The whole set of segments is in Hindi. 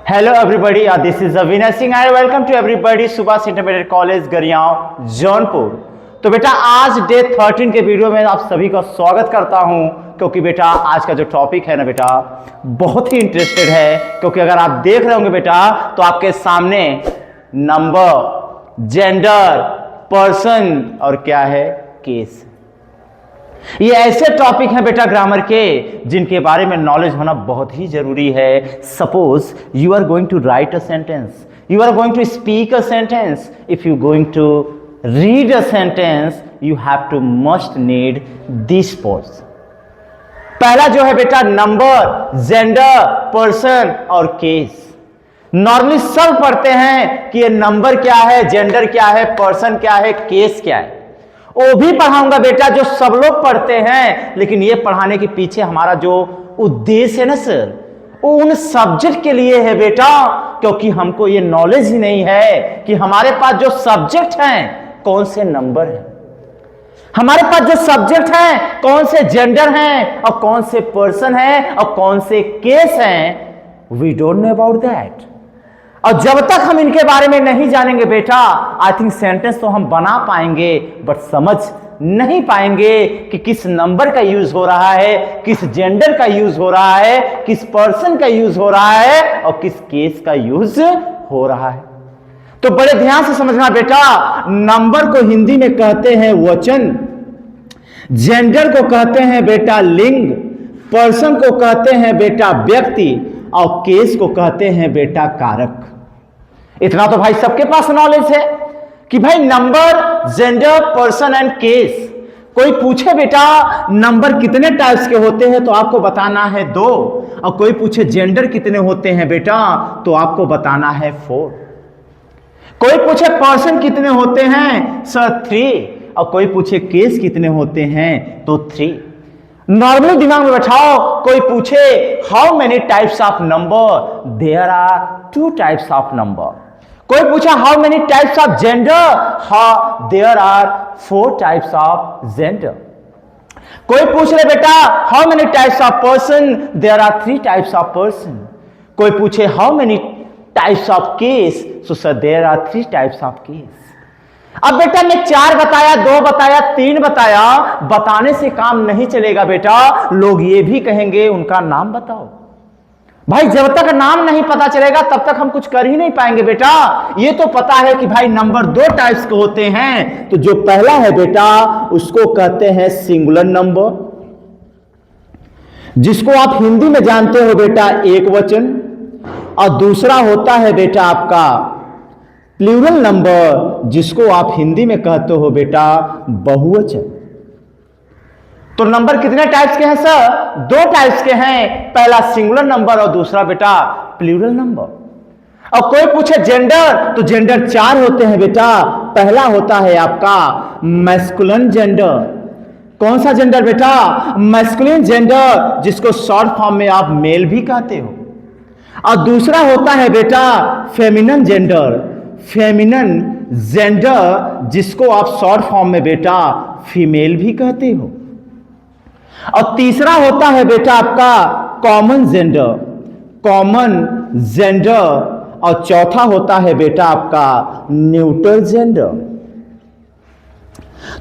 Hello everybody, this is Avinash Singh and welcome to everybody Subhash intermediate college Gariyaon Jaunpur. तो बेटा आज डे 13 के वीडियो में आप सभी का स्वागत करता हूं, क्योंकि बेटा आज का जो टॉपिक है ना बेटा बहुत ही इंटरेस्टेड है। क्योंकि अगर आप देख रहे होंगे बेटा तो आपके सामने नंबर, जेंडर, पर्सन और क्या है केस, ये ऐसे टॉपिक हैं बेटा ग्रामर के जिनके बारे में नॉलेज होना बहुत ही जरूरी है। Suppose you are going to write a sentence, you are going to speak a sentence, if you going to read a sentence you have to must need this pose. पहला जो है बेटा नंबर, जेंडर, पर्सन और केस। नॉर्मली सब पढ़ते हैं कि ये नंबर क्या है, जेंडर क्या है, पर्सन क्या है, केस क्या है। वो भी पढ़ाऊंगा बेटा जो सब लोग पढ़ते हैं, लेकिन ये पढ़ाने के पीछे हमारा जो उद्देश्य है ना सर, वो उन सब्जेक्ट के लिए है बेटा, क्योंकि हमको ये नॉलेज ही नहीं है कि हमारे पास जो सब्जेक्ट हैं कौन से नंबर हैं, हमारे पास जो सब्जेक्ट हैं कौन से जेंडर हैं और कौन से पर्सन हैं और कौन से केस हैं। We don't know about that. और जब तक हम इनके बारे में नहीं जानेंगे बेटा, आई थिंक सेंटेंस तो हम बना पाएंगे बट समझ नहीं पाएंगे कि किस नंबर का यूज हो रहा है, किस जेंडर का यूज हो रहा है, किस पर्सन का यूज हो रहा है और किस केस का यूज हो रहा है। तो बड़े ध्यान से समझना बेटा, नंबर को हिंदी में कहते हैं वचन, जेंडर को कहते हैं बेटा लिंग, पर्सन को कहते हैं बेटा व्यक्ति और केस को कहते हैं बेटा कारक। इतना तो भाई सबके पास नॉलेज है कि भाई number, gender, person and case. कोई पूछे बेटा नंबर कितने टाइप्स के होते हैं तो आपको बताना है 2, और कोई पूछे जेंडर कितने होते हैं बेटा तो आपको बताना है 4। कोई पूछे पर्सन कितने होते हैं सर 3, और कोई पूछे केस कितने होते हैं तो 3। नॉर्मली दिमाग में बैठाओ, कोई पूछे how many types of number, there are 2 types of number. कोई पूछा how many types of gender, how there are 4 types of gender. कोई पूछ रहे बेटा how many types of person, there are 3 types of person. कोई पूछे how many types of case, so sir there are 3 types of case. अब बेटा मैं 4 बताया, 2 बताया, 3 बताया, बताने से काम नहीं चलेगा बेटा। लोग ये भी कहेंगे उनका नाम बताओ। भाई जब तक नाम नहीं पता चलेगा तब तक हम कुछ कर ही नहीं पाएंगे बेटा। ये तो पता है कि भाई नंबर 2 टाइप्स के होते हैं। तो जो पहला है बेटा उसको कहते हैं सिंगुलर नंबर, जिसको आप हिंदी में जानते हो बेटा एक वचन, और दूसरा होता है बेटा आपका प्लूरल नंबर, जिसको आप हिंदी में कहते हो बेटा बहुवचन। तो नंबर कितने टाइप्स के हैं सर? 2 टाइप्स के हैं, पहला सिंगुलर नंबर और दूसरा बेटा प्लूरल नंबर। और कोई पूछे जेंडर, तो जेंडर 4 होते हैं बेटा। पहला होता है आपका मैस्कुलिन जेंडर। कौन सा जेंडर बेटा? मैस्कुलिन जेंडर, जिसको शॉर्ट फॉर्म में आप मेल भी कहते हो। और दूसरा होता है बेटा फेमिनिन जेंडर, फेमिनिन जेंडर, जिसको आप शॉर्ट फॉर्म में बेटा फीमेल भी कहते हो। और तीसरा होता है बेटा आपका कॉमन जेंडर, कॉमन जेंडर। और चौथा होता है बेटा आपका न्यूट्रल जेंडर।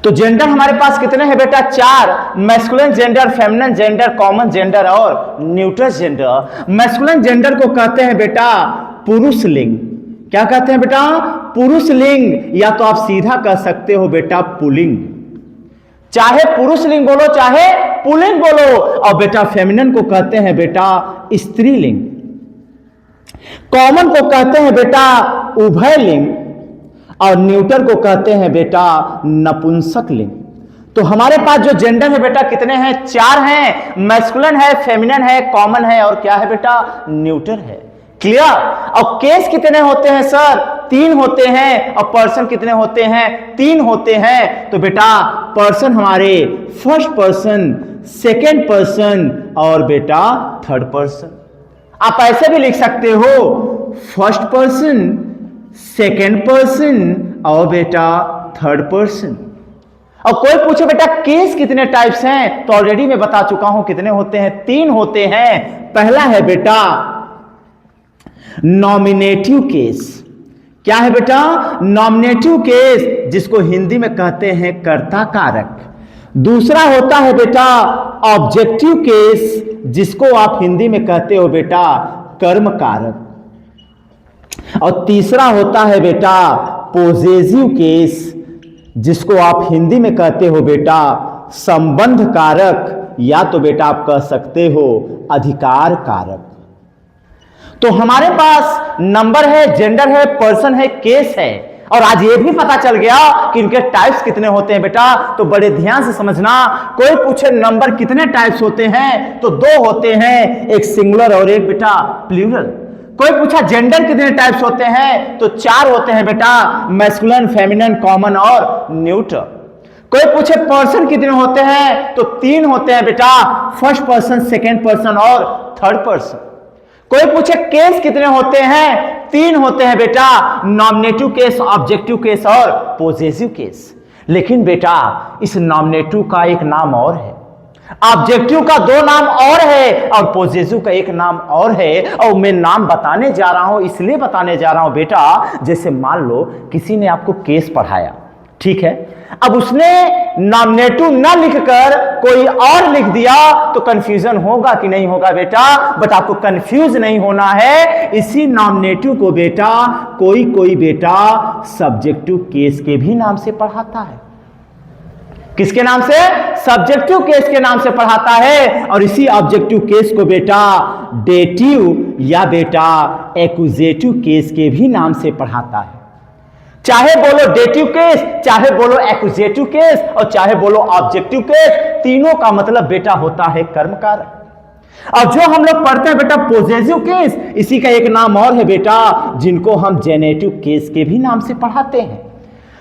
तो जेंडर हमारे पास कितने हैं बेटा? 4, masculine gender, feminine gender, common gender और न्यूट्रल जेंडर। मैस्कुलिन जेंडर को कहते हैं बेटा पुरुष लिंग। क्या कहते हैं बेटा? पुरुष लिंग, या तो आप सीधा कह सकते हो बेटा पुल्लिंग। चाहे पुरुष लिंग बोलो चाहे पुल्लिंग बोलो। और बेटा फेमिनिन को कहते हैं बेटा स्त्रीलिंग। कॉमन को कहते हैं बेटा उभयलिंग और न्यूट्रल को कहते हैं बेटा नपुंसक लिंग। तो हमारे पास जो जेंडर है बेटा कितने हैं? 4 हैं। मैस्कुलिन है, फेमिनिन है, कॉमन है और क्या है बेटा न्यूट्रल है। क्लियर? और केस कितने होते हैं सर? 3 होते हैं। और पर्सन कितने होते हैं? 3 होते हैं। तो बेटा पर्सन हमारे फर्स्ट पर्सन, सेकेंड पर्सन और बेटा थर्ड पर्सन। आप ऐसे भी लिख सकते हो फर्स्ट पर्सन, सेकेंड पर्सन और बेटा थर्ड पर्सन। और कोई पूछे बेटा केस कितने टाइप्स हैं, तो ऑलरेडी मैं बता चुका हूं कितने होते हैं, 3 होते हैं। पहला है बेटा नॉमिनेटिव केस। क्या है बेटा? नॉमिनेटिव केस, जिसको हिंदी में कहते हैं कर्ता कारक। दूसरा होता है बेटा ऑब्जेक्टिव केस, जिसको आप हिंदी में कहते हो बेटा कर्म कारक। और तीसरा होता है बेटा पोजेसिव केस, जिसको आप हिंदी में कहते हो बेटा संबंध कारक, या तो बेटा आप कह सकते हो अधिकार कारक। तो हमारे पास नंबर है, जेंडर है, पर्सन है, केस है, और आज ये भी पता चल गया कि इनके टाइप्स कितने होते हैं बेटा। तो बड़े ध्यान से समझना, कोई पूछे नंबर कितने टाइप्स होते हैं तो दो होते हैं, एक सिंगुलर और एक बेटा प्लूरल। कोई पूछा जेंडर कितने टाइप्स होते हैं तो चार होते हैं बेटा, मैस्कुलिन, फेमिनिन, कॉमन और न्यूट्रल। कोई पूछे पर्सन कितने होते हैं तो तीन होते हैं बेटा, फर्स्ट पर्सन, सेकेंड पर्सन और थर्ड पर्सन। कोई पूछे केस कितने होते हैं, तीन होते हैं बेटा, नॉमिनेटिव केस, ऑब्जेक्टिव केस और पोजेसिव केस। लेकिन बेटा इस नॉमिनेटिव का एक नाम और है, ऑब्जेक्टिव का दो नाम और है, और पोजेसिव का एक नाम और है। और मैं नाम बताने जा रहा हूं, इसलिए बताने जा रहा हूं बेटा, जैसे मान लो किसी ने आपको केस पढ़ाया, ठीक है, अब उसने नॉमिनेटिव ना लिखकर कोई और लिख दिया तो कंफ्यूजन होगा कि नहीं होगा बेटा? बट आपको कंफ्यूज नहीं होना है। इसी नॉमिनेटिव को बेटा कोई बेटा सब्जेक्टिव केस के भी नाम से पढ़ाता है। किसके नाम से? सब्जेक्टिव केस के नाम से पढ़ाता है। और इसी ऑब्जेक्टिव केस को बेटा डेटिव या बेटा एक्यूजेटिव केस के भी नाम से पढ़ाता है। चाहे बोलो डेटिव केस, चाहे बोलो एक्यूजेटिव केस, और चाहे बोलो ऑब्जेक्टिव केस, तीनों का मतलब बेटा होता है कर्म कारक। और जो हम लोग पढ़ते हैं बेटा पोजेसिव केस, इसी का एक नाम और है बेटा, जिनको हम जेनेटिव केस के भी नाम से पढ़ाते हैं।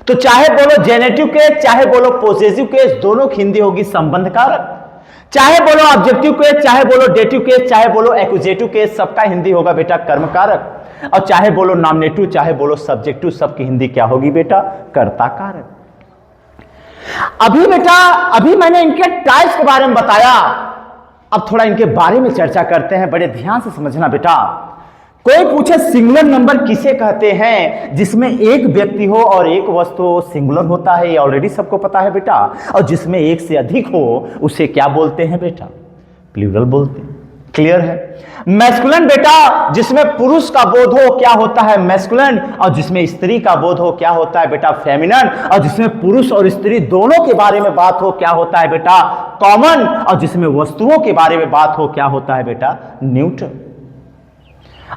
तो चाहे बोलो जेनेटिव केस, चाहे बोलो पोजेसिव केस, दोनों की हिंदी होगी संबंध कारक। चाहे बोलो ऑब्जेक्टिव केस, चाहे बोलो डेटिव केस, चाहे बोलो एक्यूजेटिव केस, सबका हिंदी होगा बेटा कर्म कारक। और चाहे बोलो नॉमिनेटिव, चाहे बोलो सब्जेक्टिव, सबकी हिंदी क्या होगी बेटा? कर्ता कारक। अभी बेटा अभी मैंने इनके टाइप्स के बारे में बताया, अब थोड़ा इनके बारे में चर्चा करते हैं, बड़े ध्यान से समझना बेटा। कोई पूछे सिंगुलर नंबर किसे कहते हैं? जिसमें एक व्यक्ति हो और एक वस्तु हो, सिंगुलर होता है, ये ऑलरेडी सबको पता है बेटा। और जिसमें एक से अधिक हो उसे क्या बोलते हैं बेटा? प्लूरल बोलते हैं। क्लियर है? मैस्कुलिन बेटा जिसमें पुरुष का बोध हो क्या होता है? मैस्कुलिन। और जिसमें स्त्री का बोध हो क्या होता है बेटा? फेमिनिन। और जिसमें पुरुष और स्त्री दोनों के बारे में बात हो क्या होता है बेटा? कॉमन। और जिसमें वस्तुओं के बारे में बात हो क्या होता है बेटा? न्यूट्रल।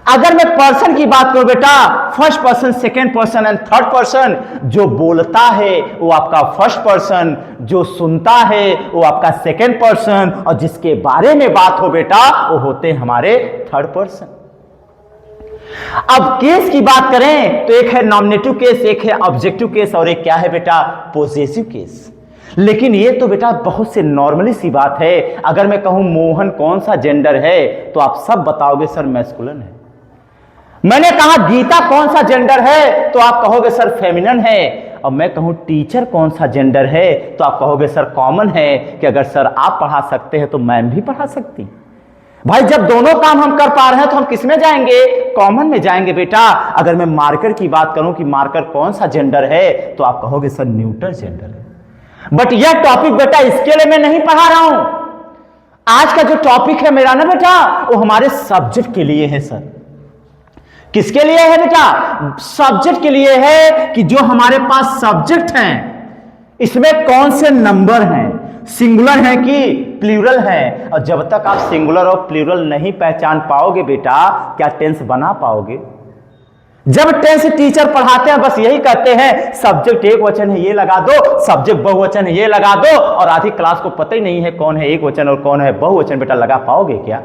अगर मैं पर्सन की बात करूं बेटा, first person, second person and third person, जो बोलता है वो आपका फर्स्ट पर्सन, जो सुनता है वो आपका सेकेंड पर्सन, और जिसके बारे में बात हो बेटा वो होते हैं हमारे थर्ड पर्सन। अब केस की बात करें तो एक है नॉमिनेटिव केस, एक है ऑब्जेक्टिव केस, और एक क्या है बेटा? Possessive case. लेकिन ये तो बेटा बहुत से नॉर्मली सी बात है। अगर मैं कहूं मोहन कौन सा जेंडर है तो आप सब बताओगे सर मैस्कुलिन है। मैंने कहा गीता कौन सा जेंडर है तो आप कहोगे सर फेमिनिन है। और मैं कहूं टीचर कौन सा जेंडर है तो आप कहोगे सर कॉमन है, कि अगर सर आप पढ़ा सकते हैं तो मैम भी पढ़ा सकती। भाई जब दोनों काम हम कर पा रहे हैं तो हम किस में जाएंगे? कॉमन में जाएंगे बेटा। अगर मैं मार्कर की बात करूं कि मार्कर कौन सा जेंडर है तो आप कहोगे सर न्यूट्रल जेंडर है। बट यह टॉपिक बेटा इसके लिए मैं नहीं पढ़ा रहा हूं। आज का जो टॉपिक है मेरा ना बेटा वो हमारे सब्जेक्ट के लिए है सर। किसके लिए है बेटा? सब्जेक्ट के लिए है कि जो हमारे पास सब्जेक्ट हैं इसमें कौन से नंबर हैं, सिंगुलर है कि प्लूरल है। और जब तक आप सिंगुलर और प्लूरल नहीं पहचान पाओगे बेटा, क्या टेंस बना पाओगे? जब टेंस टीचर पढ़ाते हैं बस यही कहते हैं सब्जेक्ट एक वचन है ये लगा दो, सब्जेक्ट बहुवचन है ये लगा दो, और आधी क्लास को पता ही नहीं है कौन है एक वचन और कौन है बहुवचन। बेटा लगा पाओगे क्या?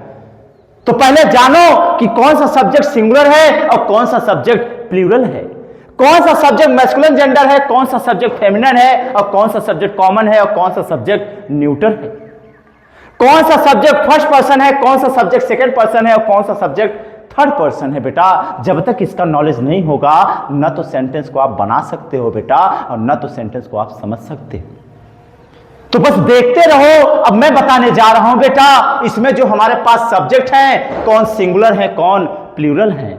तो पहले जानो कि कौन सा सब्जेक्ट सिंगुलर है और कौन सा सब्जेक्ट प्लूरल है, कौन सा सब्जेक्ट मैस्कुलिन जेंडर है, कौन सा सब्जेक्ट फेमिनिन है, और कौन सा सब्जेक्ट कॉमन है, और कौन सा सब्जेक्ट न्यूट्रल है, कौन सा सब्जेक्ट फर्स्ट पर्सन है, कौन सा सब्जेक्ट सेकंड पर्सन है, और कौन सा सब्जेक्ट थर्ड पर्सन है। बेटा जब तक इसका नॉलेज नहीं होगा न तो सेंटेंस को आप बना सकते हो बेटा, और न तो सेंटेंस को आप समझ सकते हो। तो बस देखते रहो। अब मैं बताने जा रहा हूं बेटा इसमें जो हमारे पास सब्जेक्ट हैं कौन सिंगुलर है कौन प्लूरल है।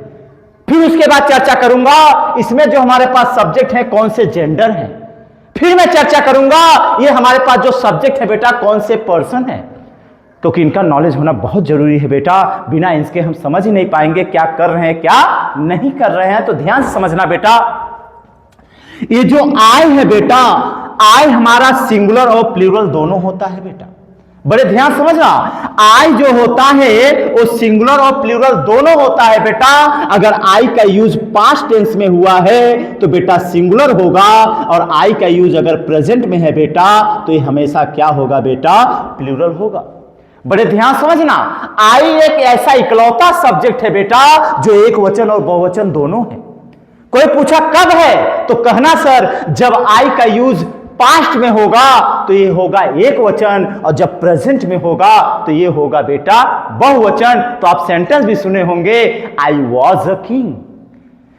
फिर उसके बाद चर्चा करूंगा इसमें जो हमारे पास सब्जेक्ट है कौन से जेंडर हैं। फिर मैं चर्चा करूंगा ये हमारे पास जो सब्जेक्ट है बेटा कौन से पर्सन है, क्योंकि इनका नॉलेज होना बहुत जरूरी है बेटा। बिना इसके हम समझ ही नहीं पाएंगे क्या कर रहे हैं क्या नहीं कर रहे हैं। तो ध्यान से समझना बेटा, ये जो आई है बेटा, आई हमारा सिंगुलर और प्लूरल दोनों होता है बेटा। बड़े ध्यान समझना, आई जो होता है वो सिंगुलर और प्लूरल दोनों होता है बेटा। अगर आई का यूज पास्ट टेंस में हुआ है तो बेटा सिंगुलर होगा, और आई का यूज अगर प्रेजेंट में है बेटा तो ये हमेशा क्या होगा बेटा, प्लूरल होगा। बड़े ध्यान समझना, आई एक ऐसा इकलौता सब्जेक्ट है बेटा जो एक वचन और बहुवचन दोनों है। कोई पूछा कब है तो कहना सर जब आई का यूज पास्ट में होगा तो ये होगा एक वचन, और जब प्रेजेंट में होगा तो ये होगा बेटा बहुवचन। तो आप सेंटेंस भी सुने होंगे, आई वॉज अ किंग।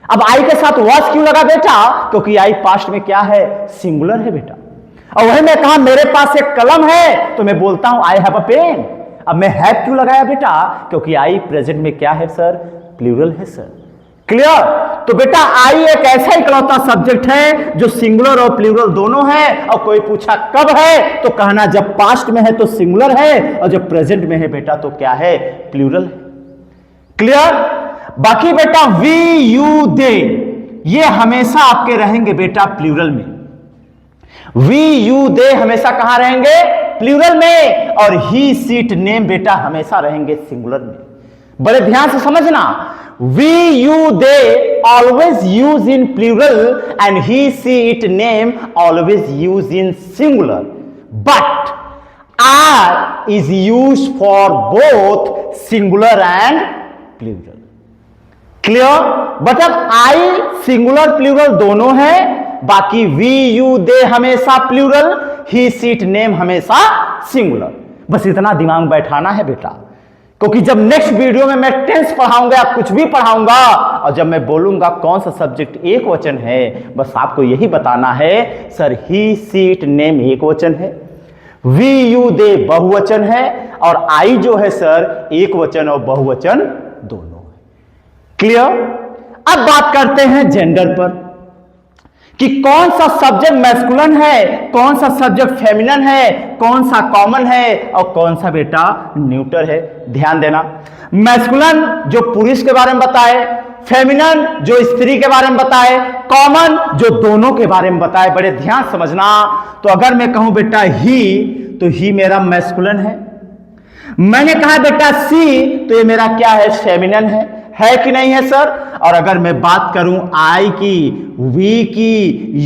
अब आई के साथ वॉज क्यों लगा बेटा, क्योंकि आई पास्ट में क्या है, सिंगुलर है बेटा। और वही मैं कहा मेरे पास एक कलम है तो मैं बोलता हूं आई हैव अ पेन। अब मैं हैव क्यों लगाया बेटा, क्योंकि आई प्रेजेंट में क्या है सर, प्लूरल है सर। क्लियर। तो बेटा आई एक ऐसा इकलौता सब्जेक्ट है जो सिंगुलर और प्लूरल दोनों है। और कोई पूछा कब है तो कहना जब पास्ट में है तो सिंगुलर है, और जब प्रेजेंट में है बेटा तो क्या है, प्लूरल है। क्लियर। बाकी बेटा वी यू दे ये हमेशा आपके रहेंगे बेटा प्लूरल में। वी यू दे हमेशा कहां रहेंगे, प्लूरल में। और ही सीट नेम बेटा हमेशा रहेंगे सिंगुलर में। बड़े ध्यान से समझना, we you they always use in plural and he she it name always use in singular, but are is used for both singular and plural. Clear? मतलब I singular plural दोनों है, बाकी we you they हमेशा plural, he she it name हमेशा singular। बस इतना दिमाग में बैठाना है बेटा, क्योंकि जब नेक्स्ट वीडियो में मैं टेंस पढ़ाऊंगा या कुछ भी पढ़ाऊंगा और जब मैं बोलूंगा कौन सा सब्जेक्ट एक वचन है, बस आपको यही बताना है सर ही सीट नेम एक वचन है, वी यू दे बहुवचन है, और आई जो है सर एक वचन और बहुवचन दोनों है। क्लियर। अब बात करते हैं जेंडर पर कि कौन सा सब्जेक्ट मैस्कुलिन है, कौन सा सब्जेक्ट फेमिनिन है, कौन सा कॉमन है और कौन सा बेटा न्यूटर है। ध्यान देना, मैस्कुलिन जो पुरुष के बारे में बताए, फेमिनिन जो स्त्री के बारे में बताए, कॉमन जो दोनों के बारे में बताए। बड़े ध्यान समझना, तो अगर मैं कहूं बेटा ही तो ही मेरा मैस्कुलिन है, मैंने कहा बेटा सी तो ये मेरा क्या है, फेमिनिन है कि नहीं है सर। और अगर मैं बात करूं आई की, वी की,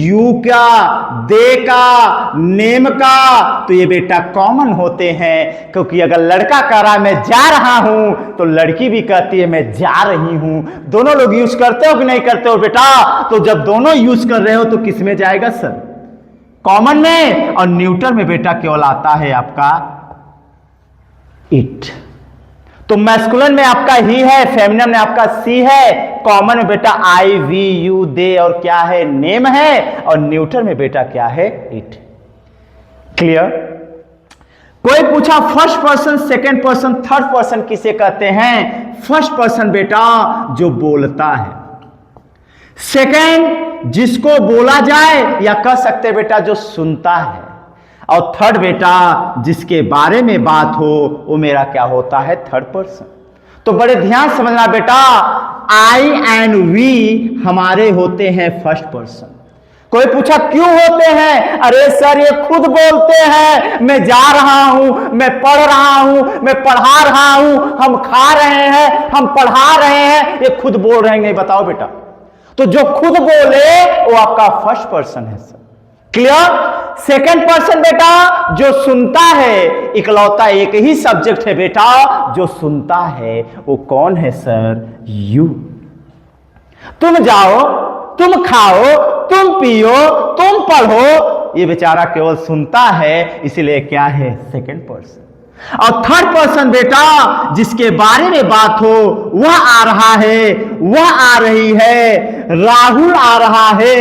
यू का, दे का, नेम का, तो ये बेटा कॉमन होते हैं। क्योंकि अगर लड़का कह रहा है मैं जा रहा हूं तो लड़की भी कहती है मैं जा रही हूं। दोनों लोग यूज करते हो कि नहीं करते हो बेटा। तो जब दोनों यूज कर रहे हो तो किस में जाएगा सर, कॉमन में। और न्यूटर में बेटा केवल आता है आपका इट। तो मैस्कुलिन में आपका ही है, फेमिनिन में आपका सी है, कॉमन में बेटा आई वी यू दे और क्या है, नेम है, और न्यूटर में बेटा क्या है, इट। क्लियर। कोई पूछा first person, second person, third person किसे कहते हैं। फर्स्ट पर्सन बेटा जो बोलता है, सेकंड जिसको बोला जाए या कह सकते बेटा जो सुनता है, और थर्ड बेटा जिसके बारे में बात हो वो मेरा क्या होता है, थर्ड पर्सन। तो बड़े ध्यान समझना बेटा, आई एंड वी हमारे होते हैं फर्स्ट पर्सन। कोई पूछा क्यों होते हैं, अरे सर ये खुद बोलते हैं, मैं जा रहा हूं, मैं पढ़ रहा हूं, मैं पढ़ा रहा हूं, हम खा रहे हैं, हम पढ़ा रहे हैं, ये खुद बोल रहे हैं नहीं, बताओ बेटा। तो जो खुद बोले वो आपका फर्स्ट पर्सन है सर। क्लियर। सेकंड पर्सन बेटा जो सुनता है, इकलौता एक ही सब्जेक्ट है बेटा जो सुनता है, वो कौन है सर, यू। तुम जाओ, तुम खाओ, तुम पियो, तुम पढ़ो, ये बेचारा केवल सुनता है, इसलिए क्या है, सेकंड पर्सन। और थर्ड पर्सन बेटा जिसके बारे में बात हो, वह आ रहा है, वह आ रही है, राहुल आ रहा है,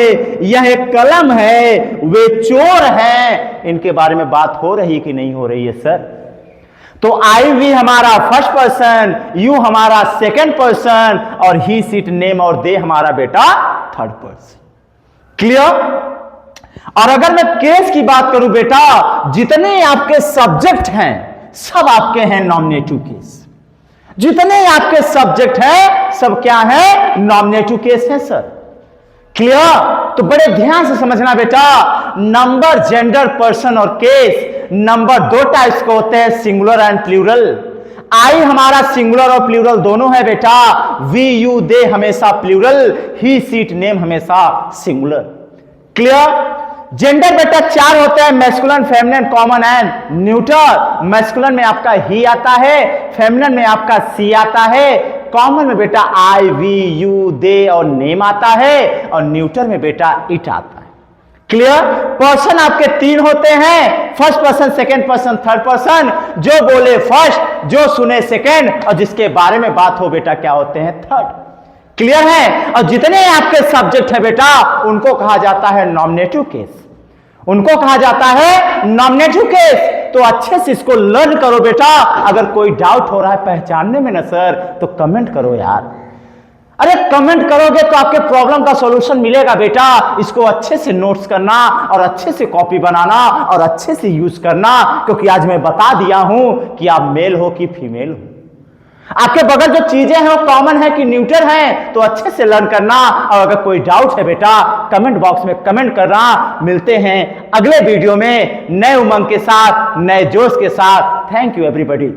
यह एक कलम है, वे चोर हैं, इनके बारे में बात हो रही कि नहीं हो रही है सर। तो आई वी हमारा फर्स्ट पर्सन, यू हमारा सेकंड पर्सन और ही सीट नेम और दे हमारा बेटा थर्ड पर्सन। क्लियर? और अगर मैं केस की बात करूं बेटा, जितने आपके सब्जेक्ट हैं सब आपके हैं नॉमिनेटिव केस। जितने आपके सब्जेक्ट हैं सब क्या है? नॉमिनेटिव केस है सर। क्लियर? तो बड़े ध्यान से समझना बेटा, नंबर, जेंडर, पर्सन और केस, नंबर दो टाइप्स के होते हैं, सिंगुलर एंड प्लूरल। आई हमारा सिंगुलर और प्लूरल दोनों है बेटा। वी यू दे हमेशा प्लूरल, ही सीट नेम हमेशा सिंगुलर। क्लियर? जेंडर बेटा चार होते हैं, masculine, feminine, common and neutral. Masculine में आपका ही आता है, फेमिनिन में आपका सी आता है, कॉमन में बेटा आई वी यू दे और नेम आता है, और न्यूट्रल में बेटा इट आता है। क्लियर? पर्सन आपके तीन होते हैं, first person, second person, third person. जो बोले फर्स्ट, जो सुने सेकंड, और जिसके बारे में बात हो बेटा क्या होते हैं? थर्ड। क्लियर है? और जितने आपके सब्जेक्ट है बेटा उनको कहा जाता है नॉमिनेटिव केस, उनको कहा जाता है नॉमिनेटिव केस। तो अच्छे से इसको लर्न करो बेटा। अगर कोई डाउट हो रहा है पहचानने में ना सर, तो कमेंट करो यार। अरे कमेंट करोगे तो आपके प्रॉब्लम का सॉल्यूशन मिलेगा बेटा। इसको अच्छे से नोट्स करना और अच्छे से कॉपी बनाना और अच्छे से यूज करना, क्योंकि आज मैं बता दिया हूं कि आप मेल हो कि फीमेल हो। आपके बगल जो चीजें हैं वो कॉमन है कि न्यूट्रल हैं, तो अच्छे से लर्न करना। और अगर कोई डाउट है बेटा कमेंट बॉक्स में कमेंट करना। मिलते हैं अगले वीडियो में नए उमंग के साथ, नए जोश के साथ। Thank you everybody.